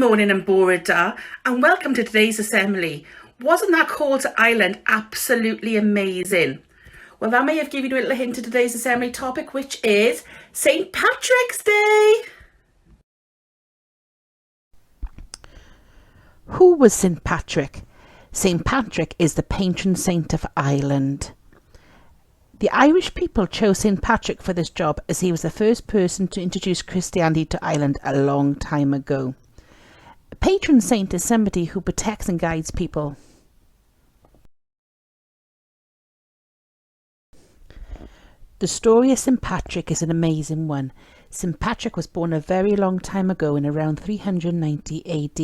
morning and Bore Da, and welcome to today's assembly. Wasn't that call to Ireland absolutely amazing? Well, that may have given you a little hint to today's assembly topic, which is St. Patrick's Day. Who was St. Patrick? St. Patrick is the patron saint of Ireland. The Irish people chose St. Patrick for this job as he was the first person to introduce Christianity to Ireland a long time ago. A patron saint is somebody who protects and guides people. The story of St. Patrick is an amazing one. St. Patrick was born a very long time ago in around 390 AD.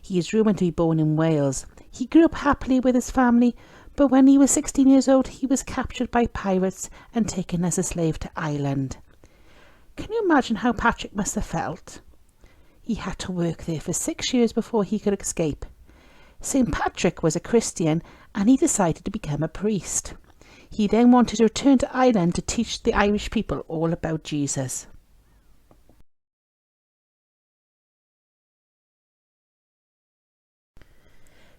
He is rumored to be born in Wales. He grew up happily with his family, but when he was 16 years old, he was captured by pirates and taken as a slave to Ireland. Can you imagine how Patrick must have felt? He had to work there for 6 years before he could escape. St. Patrick was a Christian and he decided to become a priest. He then wanted to return to Ireland to teach the Irish people all about Jesus.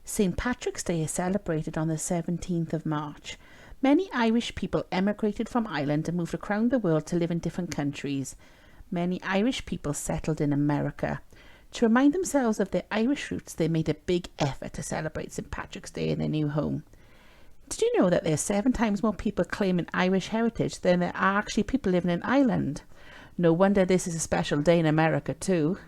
St. Patrick's Day is celebrated on the 17th of March. Many Irish people emigrated from Ireland and moved around the world to live in different countries. Many Irish people settled in America. To remind themselves of their Irish roots, they made a big effort to celebrate St. Patrick's Day in their new home. Did you know that there are 7 times more people claiming Irish heritage than there are actually people living in Ireland? No wonder this is a special day in America too.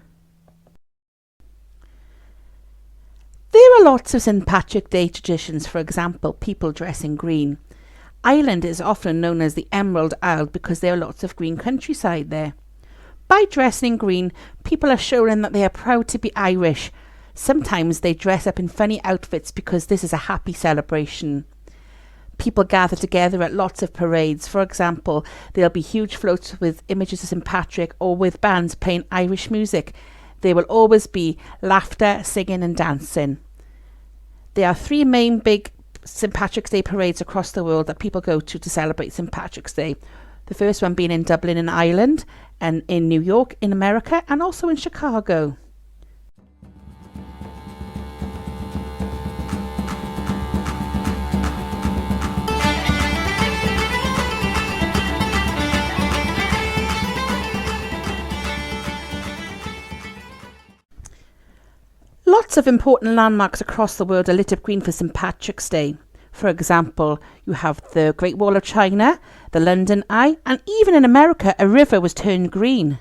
There are lots of St. Patrick's Day traditions, for example, people dressing green. Ireland is often known as the Emerald Isle because there are lots of green countryside there. By dressing green, people are showing that they are proud to be Irish. Sometimes they dress up in funny outfits because this is a happy celebration. People gather together at lots of parades. For example, there'll be huge floats with images of St. Patrick or with bands playing Irish music. There will always be laughter, singing and dancing. There are 3 main big St. Patrick's Day parades across the world that people go to celebrate St. Patrick's Day. The first one being in Dublin in Ireland, and in New York in America, and also in Chicago. Lots of important landmarks across the world are lit up green for St. Patrick's Day. For example, you have the Great Wall of China, the London Eye, and even in America, a river was turned green.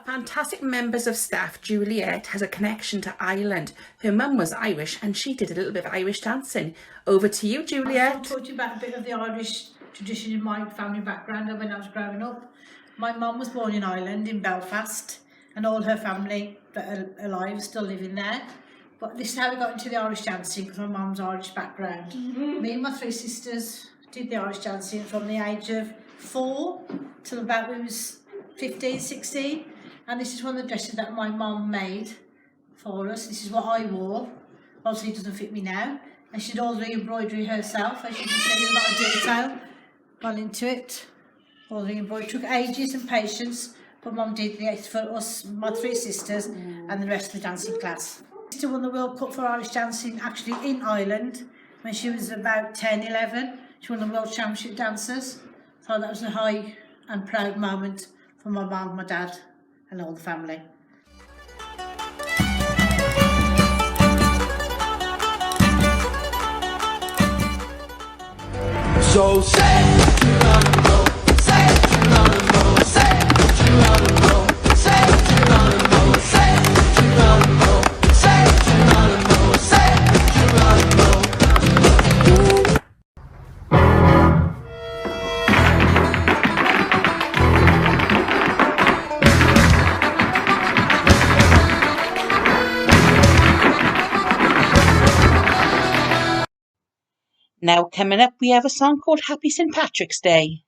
Fantastic members of staff, Juliet, has a connection to Ireland. Her mum was Irish and she did a little bit of Irish dancing. Over to you, Juliet. I'll talk to you about a bit of the Irish tradition in my family background and when I was growing up. My mum was born in Ireland, in Belfast, and all her family that are alive still living there. But this is how we got into the Irish dancing, because my mum's Irish background. Me and my 3 sisters did the Irish dancing from the age of 4 till about we was 15, 16. And this is one of the dresses that my mum made for us. This is what I wore. Obviously it doesn't fit me now. And she did all the embroidery herself. As you can see, a lot of detail gone into it. All the embroidery took ages and patience, but Mum did it for us, my 3 sisters, and the rest of the dancing class. She won the World Cup for Irish dancing actually in Ireland when she was about 10, 11. She won the World Championship Dancers. So that was a high and proud moment for my mum, my dad, and all the family. So say Geronimo, say Geronimo, say Geronimo, say Geronimo, say Geronimo, say Geronimo, say Geronimo. Now coming up, we have a song called Happy St. Patrick's Day.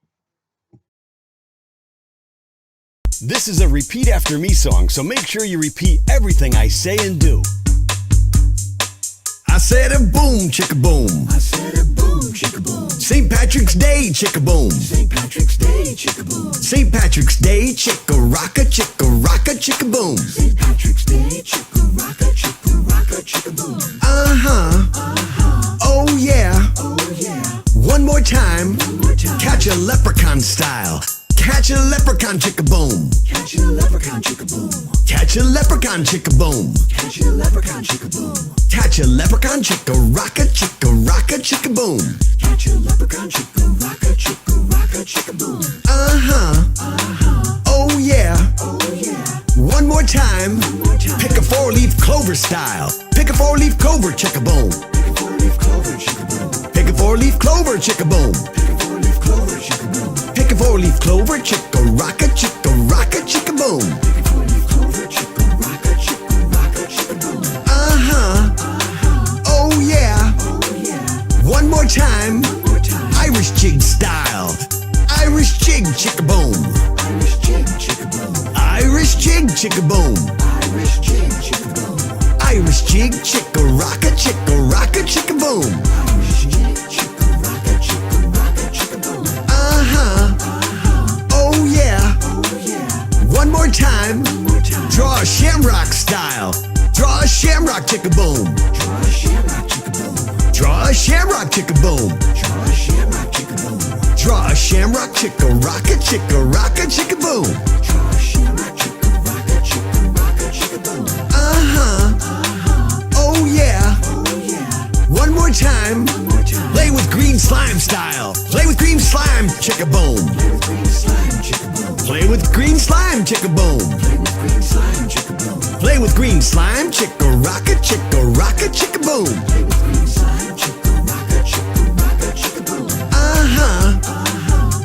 This is a repeat after me song, so make sure you repeat everything I say and do. I said a boom, chicka boom. I said a boom, chicka boom. St. Patrick's Day, chicka boom. St. Patrick's Day, chicka boom. St. Patrick's Day, chicka rocka, chicka boom. St. Patrick's Day, chicka rocka, chicka boom. Oh yeah. Oh yeah. One more time. One more time. Catch a leprechaun style. Catch a leprechaun, chicka boom. Catch a leprechaun, chicka boom. Catch a leprechaun, chicka boom. Catch a leprechaun, chicka boom. Catch a leprechaun, chicka rocka, chicka boom. Catch a leprechaun, chicka rocka, chicka boom. Oh yeah. Oh yeah. One more time. One more time. Pick a four-leaf clover style. Pick a four-leaf clover, chicka boom. Pick a four-leaf clover, chicka boom. Pick a four-leaf clover, chicka boom. Pick a four-leaf clover, chicka boom. Pick a four-leaf clover, chicka rocka, chicka boom. Pick a four-leaf clover, chicka rocka, chicka boom. Oh yeah. Oh yeah. One more time. One more time. Irish jig style. Irish jig, chicka boom. Irish jig, chicka boom. Irish jig, chicka boom. Irish jig, chicka boom. Irish jig, chicka rocka, chicka boom. Irish jig, chicka rocka, chicka boom. Oh yeah. Oh yeah. One more time. One more time. Draw a shamrock style. Draw a shamrock, chicka boom. Draw a shamrock, chicka boom. Draw a shamrock, chicka boom. Draw a shamrock, chicka boom. Draw a shamrock, chicka rocka, chicka boom. Draw a shamrock, chicka rocka, boom. Oh yeah. Oh yeah. One more time. One more time. Play with green slime style. Play with green slime, chicka boom. Play with green slime, chicka boom. Play with green slime, chicka boom. Play with green slime, chicka boom. Play with green slime, chicka rocka, chicka boom. Play with green slime, chicka rocka, boom.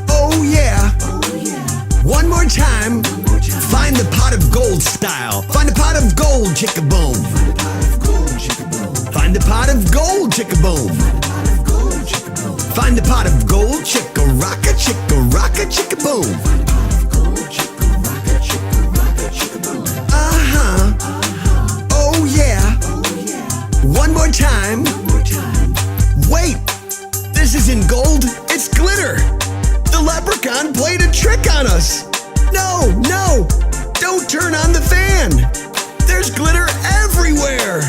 Oh yeah. Oh yeah. One more time. One more time. Find the pot of gold style. Find the pot of gold, chicka boom. Find a pot of gold, chicka boom. Find the pot of gold, chicka boom. Find a pot of gold, chicka boom. Find the pot of gold, chicka rocka, chicka boom. Find a pot of gold, chicka rocka, boom. Oh yeah. Oh yeah. One more time. One more time. Wait, this isn't gold, it's glitter. The leprechaun played a trick on us. No, don't turn on the fan. There's glitter everywhere.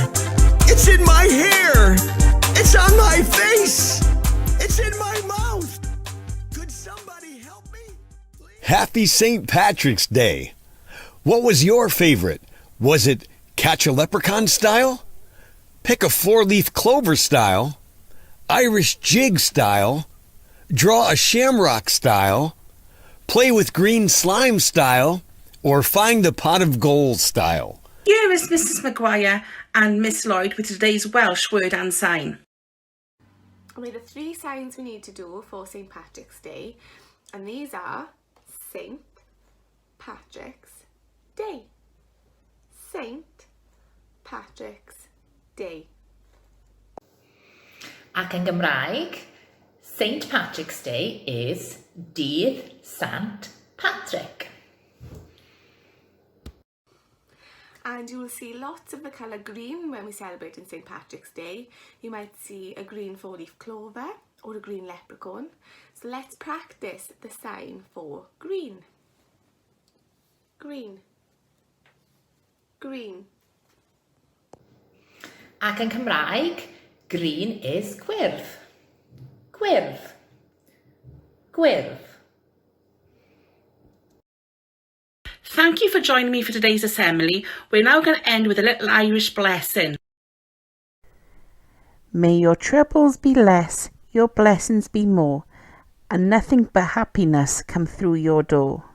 It's in my hair. It's on my face. It's in my mouth. Could somebody help me? Please? Happy St. Patrick's Day. What was your favorite? Was it catch a leprechaun style? Pick a four-leaf clover style? Irish jig style? Draw a shamrock style? Play with green slime style? Or find the pot of gold style? Here is Mrs. Maguire and Miss Lloyd with today's Welsh word and sign. And we have the three signs we need to do for St. Patrick's Day, and these are St. Patrick's Day. St. Patrick's Day. Ac yn Gymraeg, St. Patrick's Day is Dydd Sant Patrick. And you will see lots of the colour green when we celebrate in St. Patrick's Day. You might see a green four-leaf clover or a green leprechaun. So let's practice the sign for green. Green. Green. Ac yn Cymraeg, green is gwyrdd. Gwyrdd. Gwyrdd. Thank you for joining me for today's assembly. We're now going to end with a little Irish blessing. May your troubles be less, your blessings be more. and nothing but happiness come through your door.